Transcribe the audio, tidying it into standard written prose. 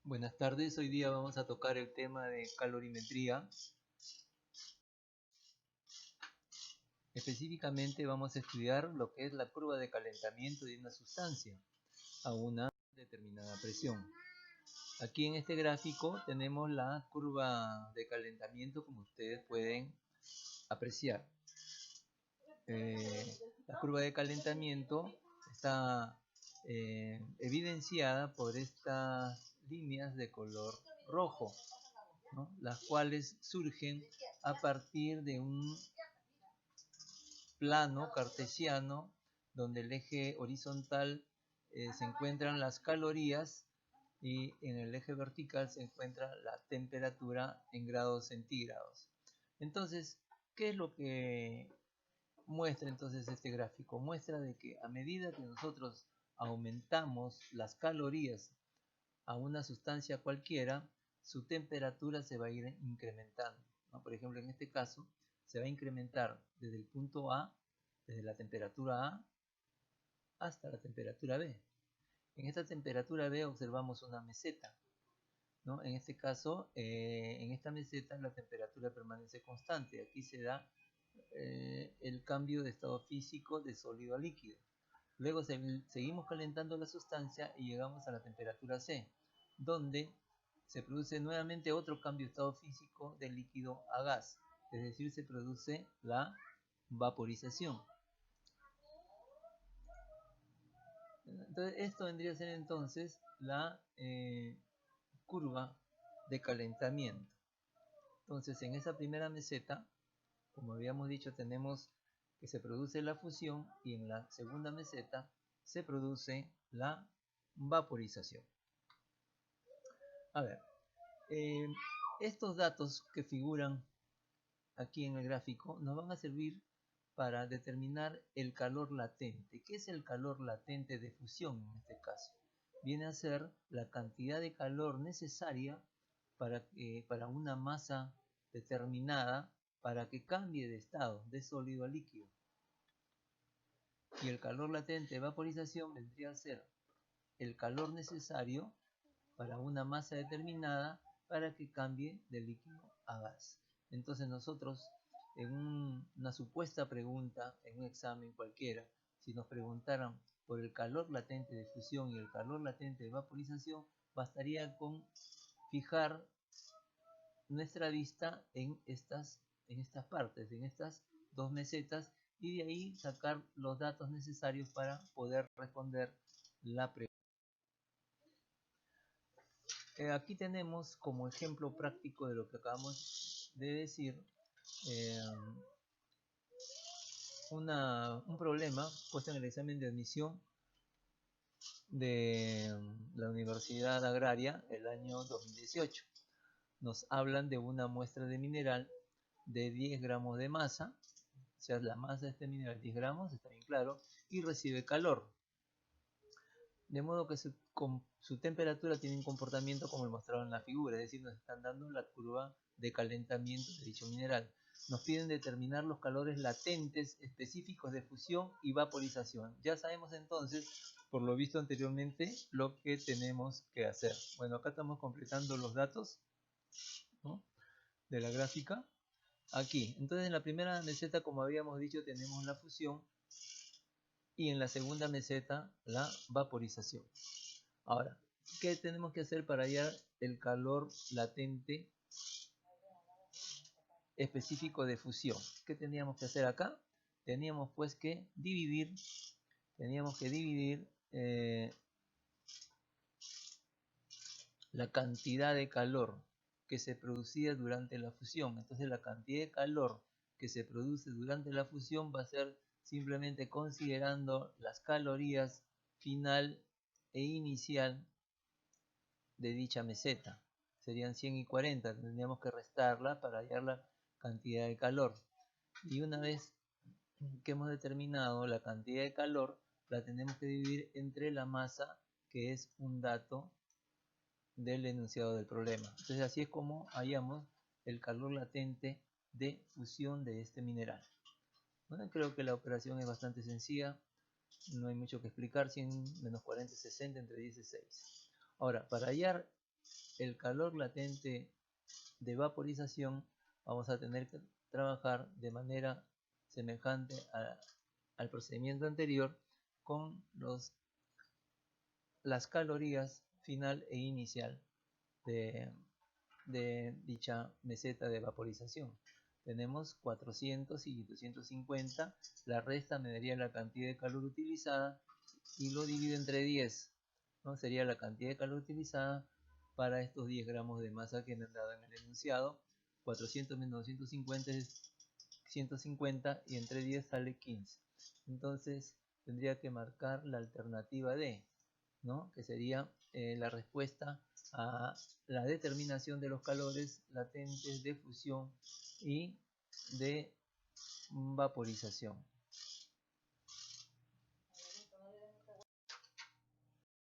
Buenas tardes, hoy día vamos a tocar el tema de calorimetría. Específicamente vamos a estudiar lo que es la curva de calentamiento de una sustancia a una determinada presión. Aquí en este gráfico tenemos la curva de calentamiento, como ustedes pueden apreciar. La curva de calentamiento está evidenciada por estas líneas de color rojo, ¿no? Las cuales surgen a partir de un plano cartesiano donde el eje horizontal se encuentran las calorías y en el eje vertical se encuentra la temperatura en grados centígrados. Entonces, ¿qué es lo que muestra entonces este gráfico? Muestra de que a medida que nosotros aumentamos las calorías a una sustancia cualquiera, su temperatura se va a ir incrementando, ¿no? Por ejemplo, en este caso, se va a incrementar desde el punto A, desde la temperatura A hasta la temperatura B. En esta temperatura B observamos una meseta, ¿no? En este caso, en esta meseta la temperatura permanece constante. Aquí se da el cambio de estado físico de sólido a líquido. Luego seguimos calentando la sustancia y llegamos a la temperatura C, donde se produce nuevamente otro cambio de estado físico de líquido a gas, es decir, se produce la vaporización. Entonces, esto vendría a ser entonces la curva de calentamiento. Entonces, en esa primera meseta, como habíamos dicho, tenemos que se produce la fusión y en la segunda meseta se produce la vaporización. A ver, estos datos que figuran aquí en el gráfico nos van a servir para determinar el calor latente. ¿Qué es el calor latente de fusión en este caso? Viene a ser la cantidad de calor necesaria para una masa determinada para que cambie de estado de sólido a líquido. Y el calor latente de vaporización vendría a ser el calor necesario para una masa determinada para que cambie de líquido a gas. Entonces nosotros en una supuesta pregunta, en un examen cualquiera, si nos preguntaran por el calor latente de fusión y el calor latente de vaporización, bastaría con fijar nuestra vista en estas partes, en estas dos mesetas, y de ahí sacar los datos necesarios para poder responder la pregunta. Aquí tenemos como ejemplo práctico de lo que acabamos de decir un problema puesto en el examen de admisión de la Universidad Agraria el año 2018. Nos hablan de una muestra de mineral de 10 gramos de masa, o sea, la masa de este mineral 10 gramos, está bien claro, y recibe calor. De modo que su temperatura tiene un comportamiento como el mostrado en la figura, es decir, nos están dando la curva de calentamiento de dicho mineral. Nos piden determinar los calores latentes específicos de fusión y vaporización. Ya sabemos entonces, por lo visto anteriormente, lo que tenemos que hacer. Bueno, acá estamos completando los datos, ¿no?, de la gráfica. Aquí, entonces en la primera meseta, como habíamos dicho, tenemos la fusión y en la segunda meseta la vaporización. Ahora, ¿qué tenemos que hacer para hallar el calor latente específico de fusión? ¿Qué teníamos que hacer acá? Teníamos pues que dividir la cantidad de calor que se producía durante la fusión. Entonces la cantidad de calor que se produce durante la fusión va a ser simplemente considerando las calorías final e inicial de dicha meseta. Serían 100 y 40, tendríamos que restarla para hallar la cantidad de calor. Y una vez que hemos determinado la cantidad de calor, la tenemos que dividir entre la masa, que es un dato del enunciado del problema. Entonces así es como hallamos el calor latente de fusión de este mineral. Bueno, creo que la operación es bastante sencilla, no hay mucho que explicar. 100 menos 40 es 60 entre 10 es 6. Ahora, para hallar el calor latente de vaporización, vamos a tener que trabajar de manera semejante al procedimiento anterior con las calorías final e inicial de dicha meseta de vaporización. Tenemos 400 y 250, la resta me daría la cantidad de calor utilizada y lo divido entre 10, ¿no? Sería la cantidad de calor utilizada para estos 10 gramos de masa que me han dado en el enunciado. 400 menos 250 es 150 y entre 10 sale 15. Entonces tendría que marcar la alternativa D, ¿no? Que sería la respuesta a la determinación de los calores latentes de fusión y de vaporización.